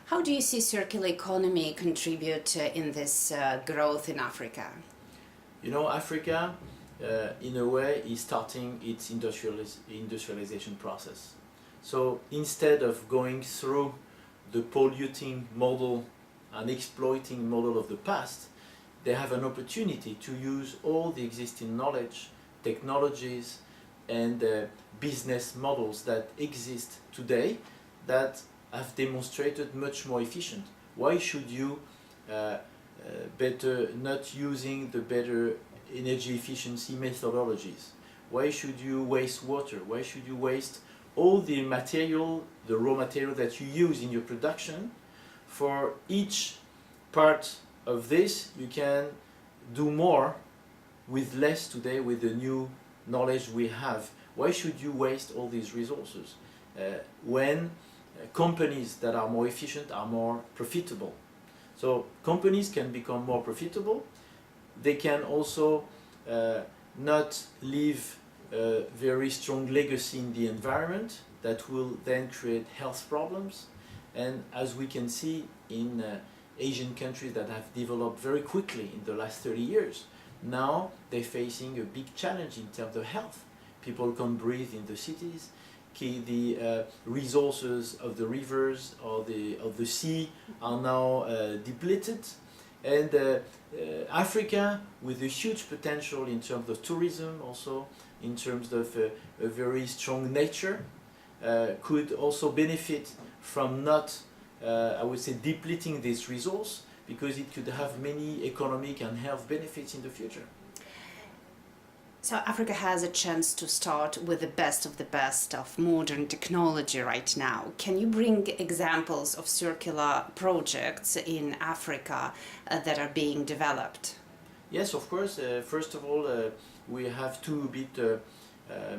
How do you see circular economy contribute in this growth in Africa? You know, Africa, in a way, is starting its industrialization process. So instead of going through the polluting model and exploiting model of the past, they have an opportunity to use all the existing knowledge, technologies, and business models that exist today that have demonstrated much more efficient. Why should you better not using the better energy efficiency methodologies? Why should you waste water? Why should you waste all the material, the raw material that you use in your production? For each part of this, you can do more with less today with the new knowledge we have. Why should you waste all these resources when companies that are more efficient are more profitable? So companies can become more profitable. They can also not leave a very strong legacy in the environment that will then create health problems. And as we can see in Asian countries that have developed very quickly in the last 30 years, now they're facing a big challenge in terms of health. People can't breathe in the cities. The resources of the rivers or of the sea are now depleted. And Africa, with a huge potential in terms of tourism, also in terms of a very strong nature, could also benefit from not, I would say, depleting this resource, because it could have many economic and health benefits in the future. So Africa has a chance to start with the best of modern technology right now. Can you bring examples of circular projects in Africa that are being developed? Yes, of course. First of all, we have to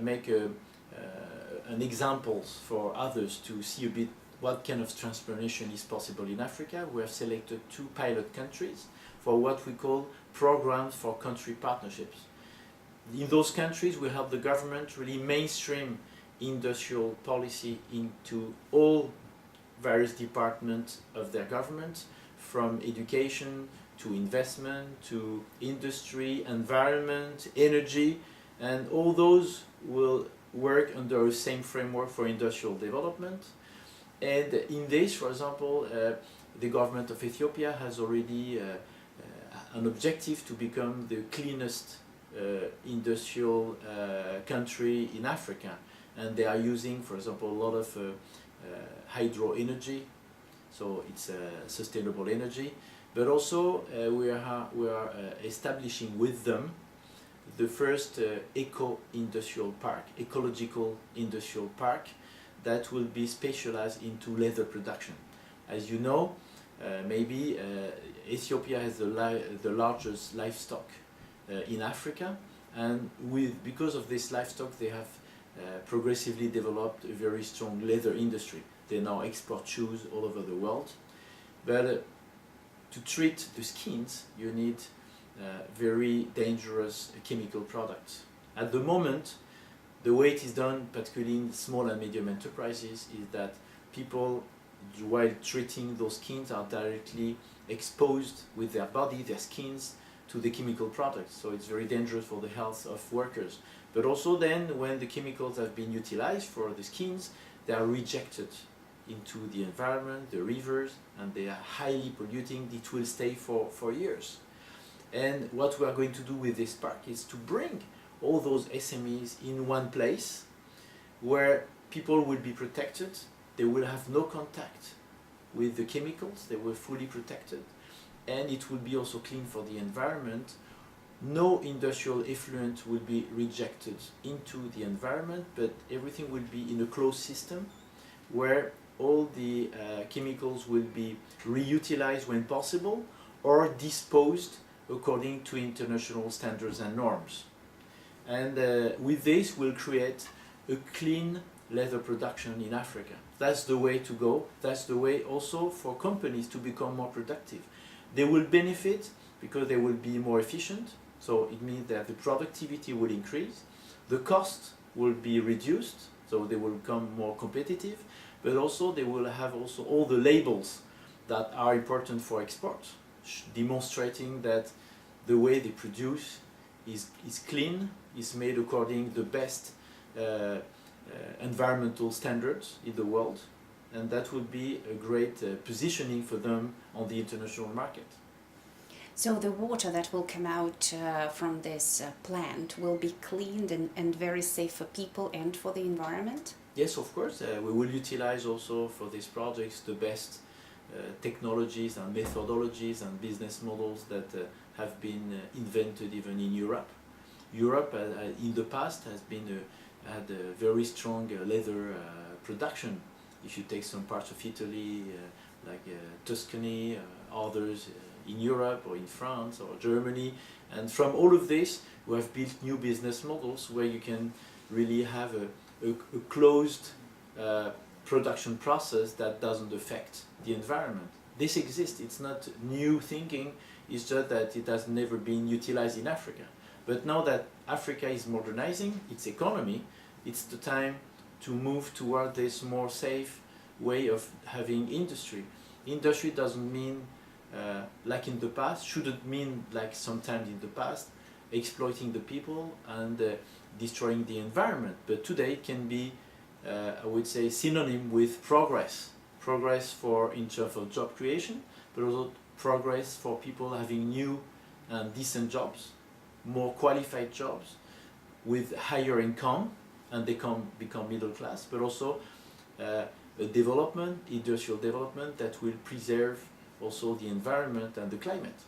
make an examples for others to see a bit what kind of transformation is possible in Africa. We have selected 2 pilot countries for what we call programs for country partnerships. In those countries, we help the government really mainstream industrial policy into all various departments of their government, from education to investment to industry, environment, energy, and all those will work under the same framework for industrial development. And in this, for example, the government of Ethiopia has already an objective to become the cleanest industrial country in Africa, and they are using, for example, a lot of hydro energy, so it's sustainable energy. But also we are establishing with them the first ecological industrial park that will be specialized into leather production. As you know, maybe Ethiopia has the largest livestock in Africa, and because of this livestock, they have progressively developed a very strong leather industry. They now export shoes all over the world. But to treat the skins, you need very dangerous chemical products. At the moment, the way it is done, particularly in small and medium enterprises, is that people, while treating those skins, are directly exposed with their body, their skins, to the chemical products. So it's very dangerous for the health of workers. But also then, when the chemicals have been utilized for the skins, they are rejected into the environment, the rivers, and they are highly polluting. It will stay for years. And what we are going to do with this park is to bring all those SMEs in one place where people will be protected. They will have no contact with the chemicals. They were fully protected. And it will be also clean for the environment. No industrial effluent will be rejected into the environment, but everything will be in a closed system where all the chemicals will be reutilized when possible or disposed according to international standards and norms. And with this, we'll create a clean leather production in Africa. That's the way to go. That's the way also for companies to become more productive. They will benefit because they will be more efficient, so it means that the productivity will increase, the cost will be reduced, so they will become more competitive, but also they will have also all the labels that are important for export, demonstrating that the way they produce is clean, is made according to the best environmental standards in the world, and that would be a great positioning for them on the international market. So the water that will come out from this plant will be cleaned and very safe for people and for the environment? Yes, of course. We will utilize also for these projects the best technologies and methodologies and business models that have been invented even in Europe. Europe in the past has been had a very strong leather production. If you take some parts of Italy, like Tuscany, others in Europe or in France or Germany, and from all of this we have built new business models where you can really have a closed production process that doesn't affect the environment. This exists, it's not new thinking, it's just that it has never been utilized in Africa. But now that Africa is modernizing its economy, it's the time to move toward this more safe way of having industry. Industry doesn't mean like in the past, shouldn't mean like sometimes in the past, exploiting the people and destroying the environment. But today it can be, I would say, synonym with progress. Progress for in terms of job creation, but also progress for people having new and decent jobs, more qualified jobs with higher income, and they become middle class, but also a development, industrial development that will preserve also the environment and the climate.